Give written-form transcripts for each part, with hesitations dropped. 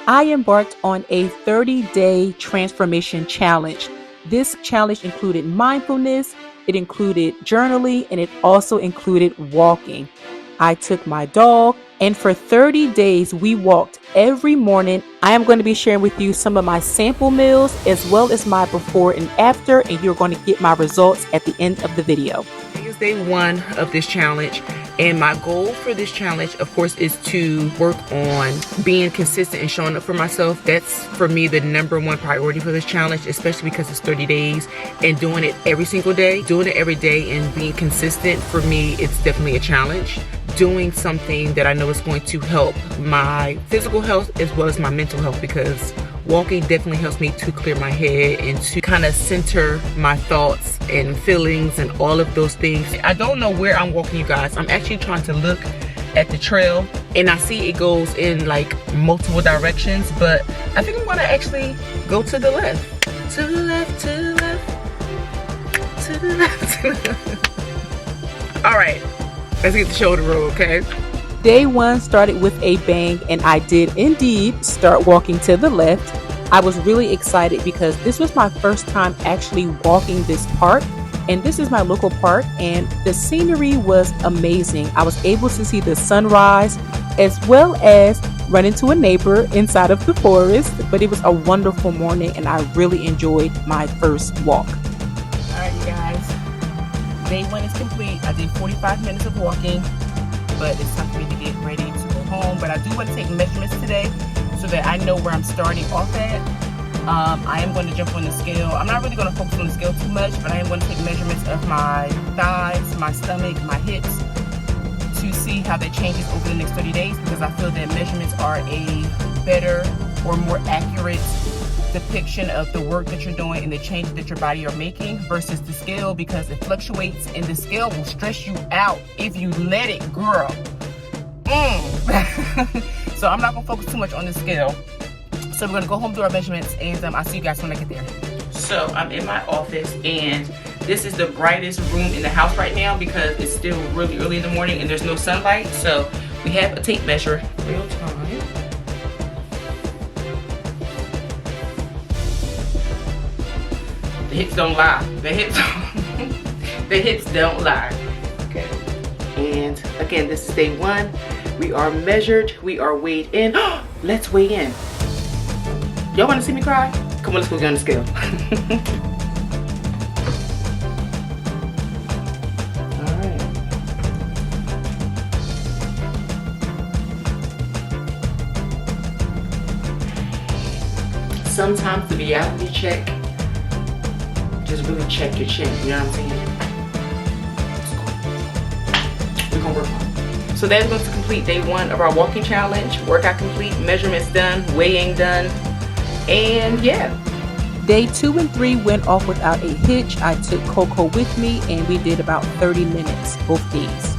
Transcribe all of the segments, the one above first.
I embarked on a 30-day transformation challenge. This challenge included mindfulness, it included journaling, and it also included walking. I took my dog, and for 30 days, we walked every morning. I am going to be sharing with you some of my sample meals as well as my before and after, and you're going to get my results at the end of the video. Today is day 1 of this challenge, and my goal for this challenge, of course, is to work on being consistent and showing up for myself. That's, for me, the #1 priority for this challenge, especially because it's 30 days and doing it every single day. Doing it every day and being consistent, for me, it's definitely a challenge. Doing something that I know is going to help my physical health as well as my mental health, because walking definitely helps me to clear my head and to kind of center my thoughts and feelings and all of those things. I don't know where I'm walking, you guys. I'm actually trying to look at the trail and I see it goes in like multiple directions, but I think I'm gonna actually go to the left. To the left, to the left, to the left, to the left. All right, let's get the shoulder roll, okay? Day 1 started with a bang, and I did indeed start walking to the left. I was really excited because this was my first time actually walking this park, and this is my local park, and the scenery was amazing. I was able to see the sunrise as well as run into a neighbor inside of the forest, but it was a wonderful morning and I really enjoyed my first walk. All right, you guys, day 1 is complete. I did 45 minutes of walking, but it's time for me to get ready to go home. But I do want to take measurements today so that I know where I'm starting off at. I am going to jump on the scale. I'm not really going to focus on the scale too much, but I am going to take measurements of my thighs, my stomach, my hips, to see how that changes over the next 30 days, because I feel that measurements are a better or more accurate depiction of the work that you're doing and the changes that your body are making versus the scale, because it fluctuates and the scale will stress you out if you let it, girl. So I'm not gonna focus too much on the scale. So we're gonna go home, do our measurements, and I'll see you guys when I get there. So I'm in my office, and this is the brightest room in the house right now because it's still really early in the morning and there's no sunlight. So we have a tape measure, real time. The hips don't lie. The hips don't lie. Okay. And again, this is day 1. We are measured. We are weighed in. Let's weigh in. Y'all want to see me cry? Come on, let's go get on the scale. All right. Sometimes the reality check, just really check your chin, you know what I'm saying? We're gonna work on it. So that's going to complete day 1 of our walking challenge. Workout complete, measurements done, weighing done, and yeah. Day 2 and 3 went off without a hitch. I took Coco with me and we did about 30 minutes both days.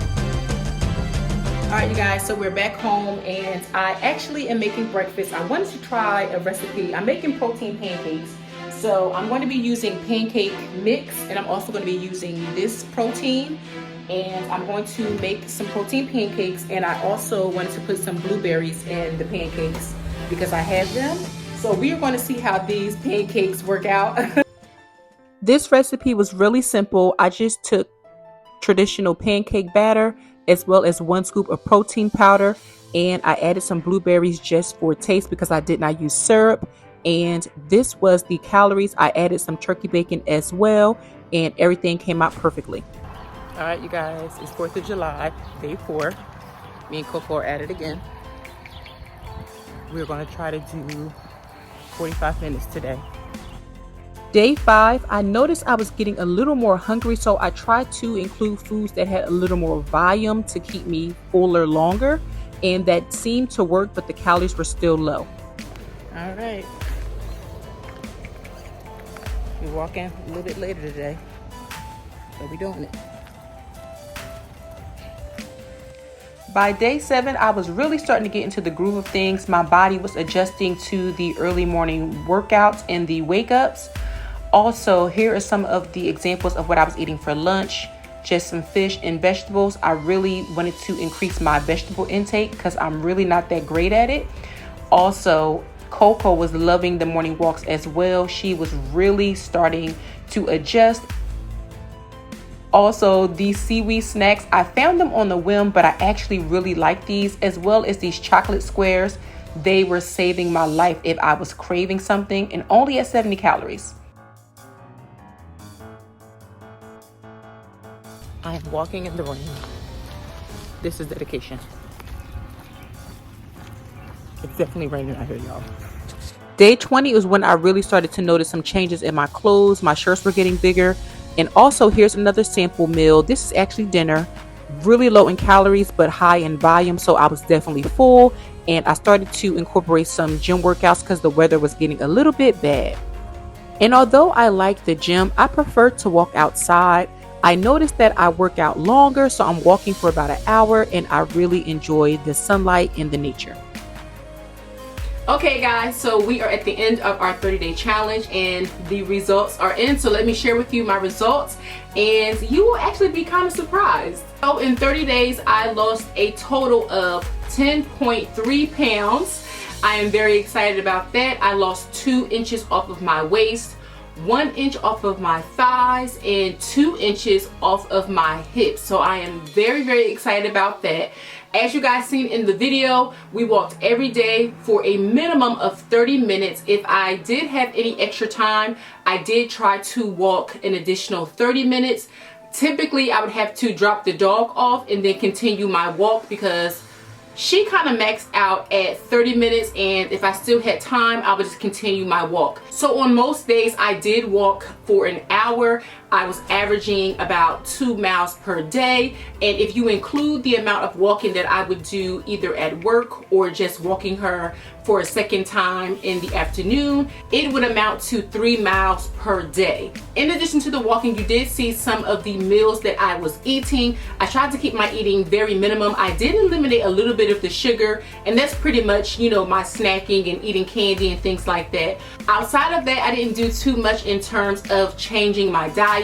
All right, you guys, so we're back home and I actually am making breakfast. I wanted to try a recipe. I'm making protein pancakes. So I'm going to be using pancake mix, and I'm also going to be using this protein, and I'm going to make some protein pancakes, and I also wanted to put some blueberries in the pancakes because I have them. So we are going to see how these pancakes work out. This recipe was really simple. I just took traditional pancake batter as well as 1 scoop of protein powder, and I added some blueberries just for taste because I did not use syrup. And this was the calories. I added some turkey bacon as well, and everything came out perfectly. All right, you guys, it's 4th of July, day 4. Me and Coco are at it again. We're going to try to do 45 minutes today. Day 5, I noticed I was getting a little more hungry, so I tried to include foods that had a little more volume to keep me fuller longer, and that seemed to work, but the calories were still low. All right. We're walking a little bit later today, but we're doing it. By day 7, I was really starting to get into the groove of things. My body was adjusting to the early morning workouts and the wake ups. Also, here are some of the examples of what I was eating for lunch. Just some fish and vegetables. I really wanted to increase my vegetable intake because I'm really not that great at it. Also, Coco was loving the morning walks as well. She was really starting to adjust. Also, these seaweed snacks, I found them on the whim, but I actually really like these, as well as these chocolate squares. They were saving my life if I was craving something, and only at 70 calories. I am walking in the rain. This is dedication. It's definitely raining out here, y'all. Day 20 is when I really started to notice some changes in my clothes. My shirts were getting bigger. And also, here's another sample meal. This is actually dinner. Really low in calories, but high in volume. So I was definitely full. And I started to incorporate some gym workouts because the weather was getting a little bit bad. And although I like the gym, I prefer to walk outside. I noticed that I work out longer, so I'm walking for about an hour, and I really enjoy the sunlight and the nature. Okay guys, so we are at the end of our 30-day challenge and the results are in. So let me share with you my results and you will actually be kind of surprised. So in 30 days, I lost a total of 10.3 pounds. I am very excited about that. I lost 2 inches off of my waist, 1 inch off of my thighs, and 2 inches off of my hips. So I am very, very excited about that. As you guys seen in the video, we walked every day for a minimum of 30 minutes. If I did have any extra time, I did try to walk an additional 30 minutes. Typically, I would have to drop the dog off and then continue my walk because she kind of maxed out at 30 minutes, and if I still had time, I would just continue my walk. So on most days, I did walk for an hour. I was averaging about 2 miles per day, and if you include the amount of walking that I would do either at work or just walking her for a second time in the afternoon, it would amount to 3 miles per day. In addition to the walking, you did see some of the meals that I was eating. I tried to keep my eating very minimum. I did eliminate a little bit of the sugar, and that's pretty much, you know, my snacking and eating candy and things like that. Outside of that, I didn't do too much in terms of changing my diet.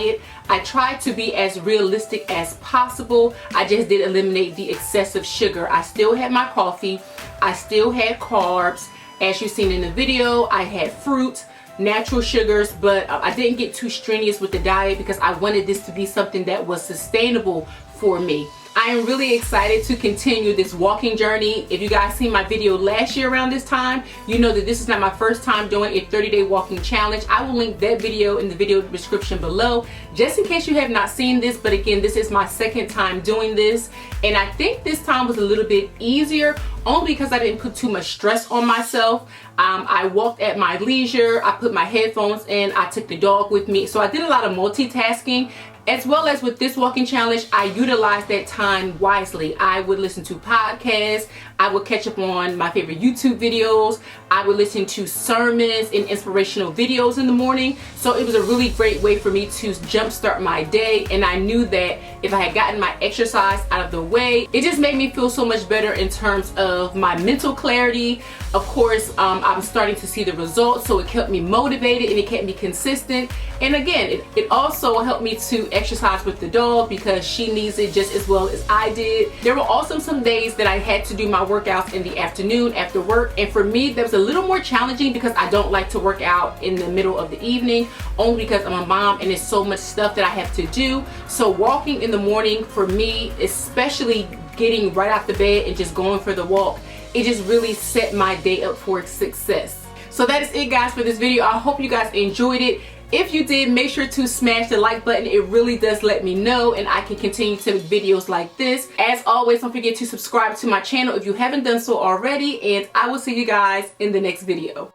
I tried to be as realistic as possible. I just did eliminate the excessive sugar. I still had my coffee. I still had carbs. As you've seen in the video, I had fruit, natural sugars, but I didn't get too strenuous with the diet because I wanted this to be something that was sustainable for me. I am really excited to continue this walking journey. If you guys seen my video last year around this time, you know that this is not my first time doing a 30-day walking challenge. I will link that video in the video description below, just in case you have not seen this. But again, this is my second time doing this, and I think this time was a little bit easier, only because I didn't put too much stress on myself. I walked at my leisure, I put my headphones in, I took the dog with me, so I did a lot of multitasking. As well as with this walking challenge, I utilized that time wisely. I would listen to podcasts, I would catch up on my favorite YouTube videos, I would listen to sermons and inspirational videos in the morning. So it was a really great way for me to jumpstart my day, and I knew that if I had gotten my exercise out of the way, it just made me feel so much better in terms of my mental clarity. Of course, I was starting to see the results, so it kept me motivated and it kept me consistent. And again, it also helped me to exercise with the dog because she needs it just as well as I did. There were also some days that I had to do my workouts in the afternoon after work, and for me that was a little more challenging because I don't like to work out in the middle of the evening, only because I'm a mom and there's so much stuff that I have to do. So walking in the morning for me, especially getting right out the bed and just going for the walk, it just really set my day up for success. So that is it, guys, for this video. I hope you guys enjoyed it. If you did, make sure to smash the like button. It really does let me know, and I can continue to make videos like this. As always, don't forget to subscribe to my channel if you haven't done so already, and I will see you guys in the next video.